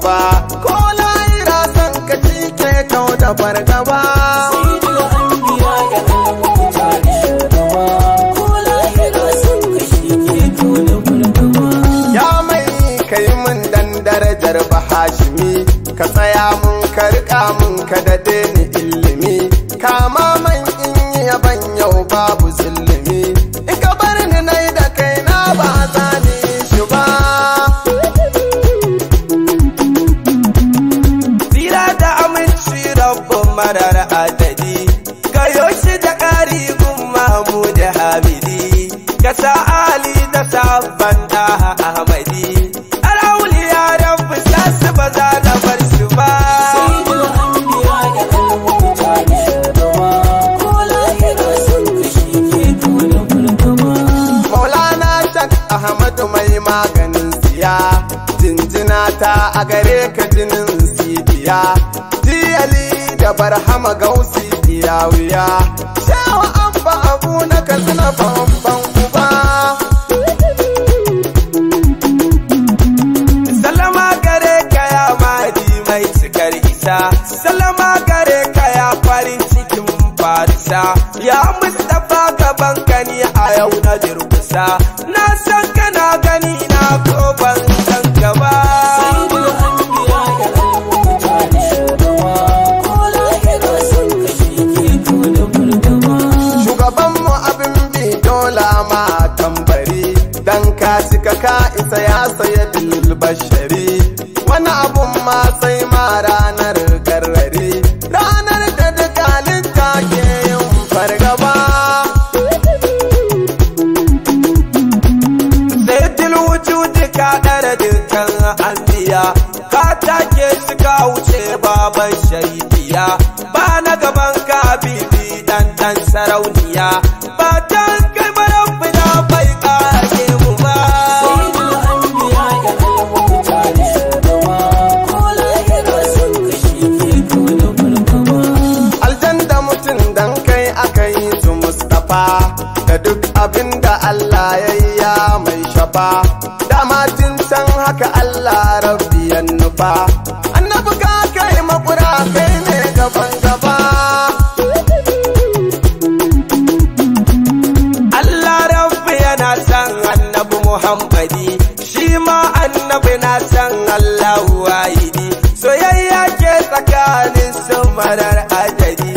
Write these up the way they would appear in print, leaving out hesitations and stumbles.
shugaba, ko lahira san ka shi ke kau da fargaba. Ya mai kai mun dan darajar bahashimi, ka tsaya mun ka riƙa mun ka daɗe ni ilimi, kama man in yi yaban yau babu zulumi, in ka bar ni nai da kaina ba za ni shi ba. Tsira da aminci rabbin marar adadi, gayo shi da ƙari gun Mahmud Hamidi, ka sa Ali da sabban Daha Ahmadi, al'auliya rabbi sasu ba za da bar shi ba. Maulana Shak Ahmadu mai maganin siya, jinjina ta a gare ka jinin sidiya, diyali da barhama gausi diya wuya, shawa abba abu na katsina babban uba. Salama gare ka ya Mahdi mai cikar isa, salama gare ka ya farin cikin farisa, ya Mustapha gaban kani a yau na durkusa, na san kana gani na ko ban san gaba. Shugabanmu abin bi dola ma tambari, dan ka cika ka isa ya saya bilbashari, wani abun ma sai ma ranar garrari, ranar da duka halitta ke yin fargaba. Zaidul wujudi ka ɗara dukkan anbiya, ka take shi ka wuce baban shaidiya, ba na gaban ka bibi dan sarauniya, ba dan kai marabbi na bai kage mu ba. Aljan da mutum dan kai aka yi su Mustapha, da duk abin da Allah ya yi ya mai shafa, dama tun can haka Allah rabbi ya nufa, annabi ka kai makura kai ne gaban gaba. Allah rabbi yana san annabi Muhammadi, shi ma annabi na san Allah wahidi, soyayya ke tsakanin su marar adadi,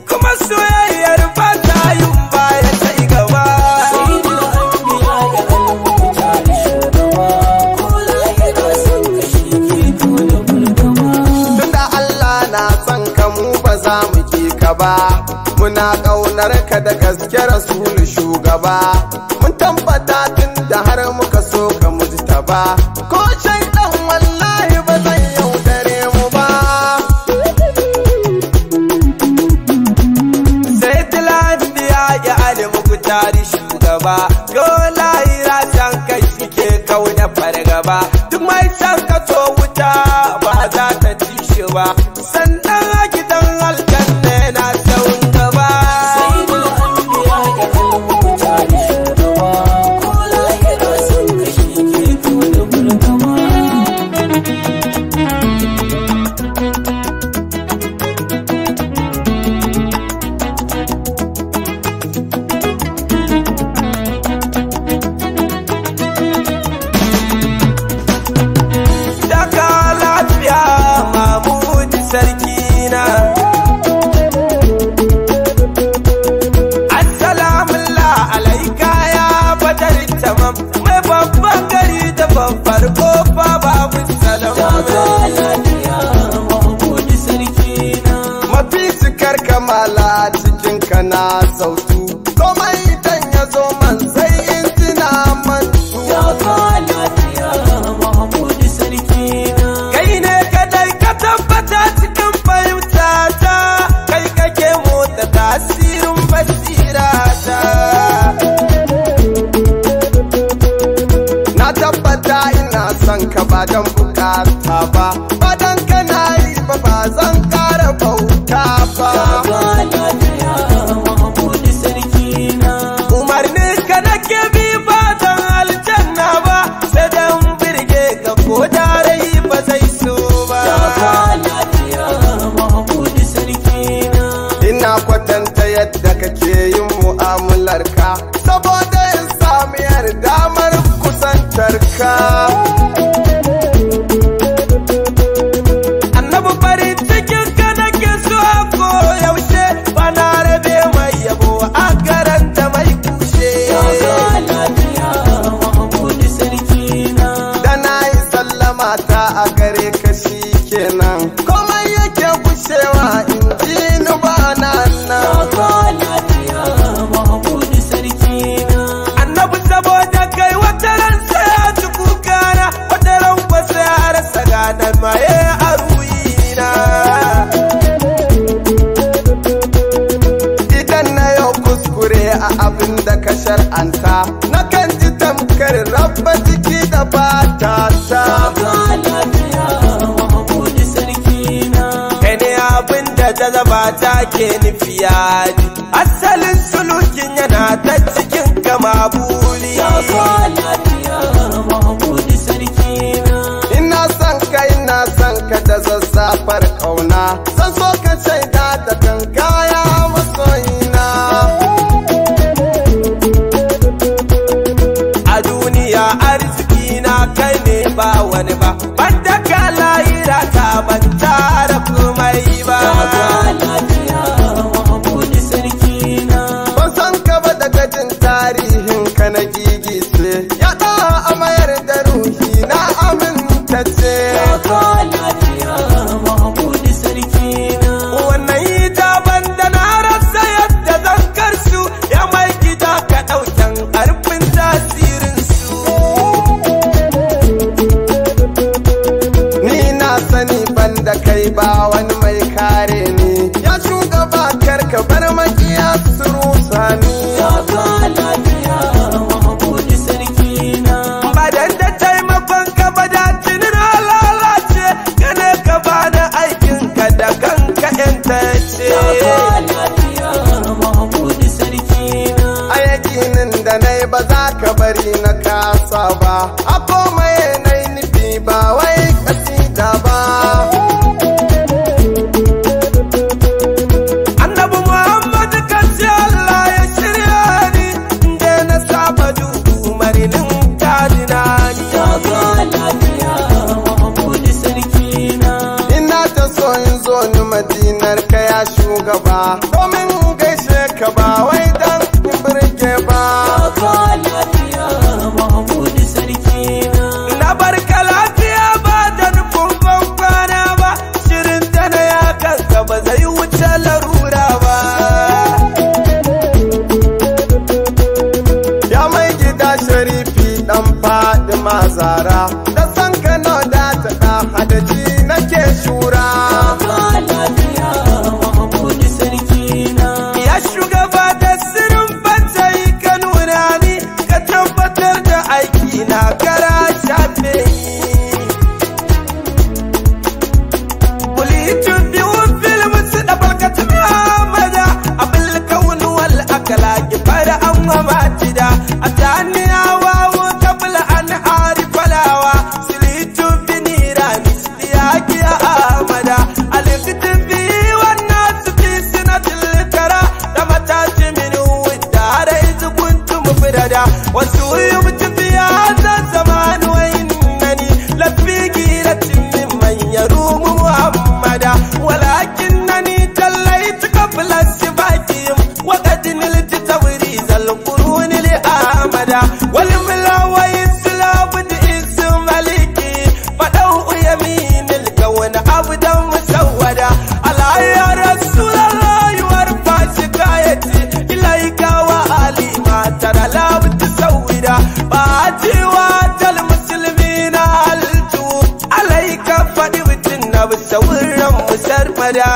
kuma soyayyar ba ta yin baya sai gaba. Tunda Allah na san ka mu ba za mu ki ka ba, muna ƙaunar ka da gaske Rasul shugaba, mun tabbata tun da har muka so ka mujtaba, ko shaidan wallahi ba zan yaudare mu ba. Sai tilabiya ya alimu ku tari shugaba, yo lahira san kai shike kau da fargaba, duk mai san ka to wuta ba za ta ci shi ba, sannan a gidan aljanna na saun gaba. Daga lafiya Mahmud sarkina, assalamuallah alaika ya badar tamam, mai babban gari da babbar kofa babu salama. Mafi cikar kamala cikin kana sautu, komai idan ya zo man sai in tuna mantu. Kai ne kadai ka tabbata cikin fahimta ta, kai kake motsa tasirin basira ta. Na tabbata ina son ka ba don bukata ba, ba don kana yi ba zan kara bauta ba. Umarni ka nake bi ba don aljanna ba, sai dan birge ka ko da rai ba zai so ba. ka. Annabi farin cikin ka nake so ko yaushe, bana rabe mai yabo a garanta mai kushe. Da na yi sallama ta a gare ka shi kenan, komai yake gushewa in ji ni ba nan. Annabi saboda kai wata ran sai ya ci kukana, wata ran kwa sai ya rasa ganan maye a ruhina. Idan na yau kuskure a abin da ka shar'anta, na kan ji tamkar rabba jiki da bata ta. Kai ne abin da jazaba ta ke nufi yaji, asalin sulukin yana ta cikin kama buli. Ina son ka ina son ka da zazzafar kauna, zan so ka shaida da kankaya masoyina. A duniya arziki na kai ne ba wani ba, banda ka lahira ta ban tara komai ba. Ban san ka ba daga jin tarihin ka na gigice, ya ɗa amayar da ruhi na amintacce. Wannan yi daban da na rasa yadda zan karsu, ya mai gida ka ɗauken ƙarfin tasirinsu. Ni na sani ban da kai ba wani mai kare ni, ya shugaba karka bar makiya su rusa ni. Badan da taimakon ka ba da tuni na lalace, gane ka ba da aikin ka da kanka yantacce. A yakinin da na yi ba za ka bari na kasa ba, a komai na yi nufi ba wai kasida ba. Annabi Muhammadu kan ce Allah ya shirya ni, inda na saba dubu marinin kadina ni. Ina ta so in zo ni madinar ka ya shugaba, domin gaishe ka ba wai dan birge ba. Na barka lafiya ba da nufin ban kwana ba, shirin da na ya kanka ba zai wuce larura ba. Ya mai gida sharifi dan Fadima Zara, da san Kano da ta da hadaji nake shura. Ya shugaba da sirrin bata yi ka nuna ni, ka tabbatar da aiki na kara shafe yi. Kulitun biyu film su da barkatun Muhammada, abin kaunu wal akala ki fara an mamatida. A taniya wawo kabla an arifalawa, silitun binira misliya ki Ahmada. Alifitin biyu wannan su fi sinatil kara, da matashi min wadda da izu kuntu mufrada. Wasu yi mutu biya zan zamanu wa innani, lafi giratin min manya rumu Muhammada. Walakin nani tallaitu kabla sibakihim, wa qad nilti tawriz al-qurun li Ahmada. Wal mulawa islamu di ism maliki, fadau yaminil kawn abdan musawwada. Ala ya Rasulallah warfa shikayati, ilaika wa ali ma tara la tusawwida. Bajiwa tal muslimina altu, alaika fadi bitin nabsawran musarmada.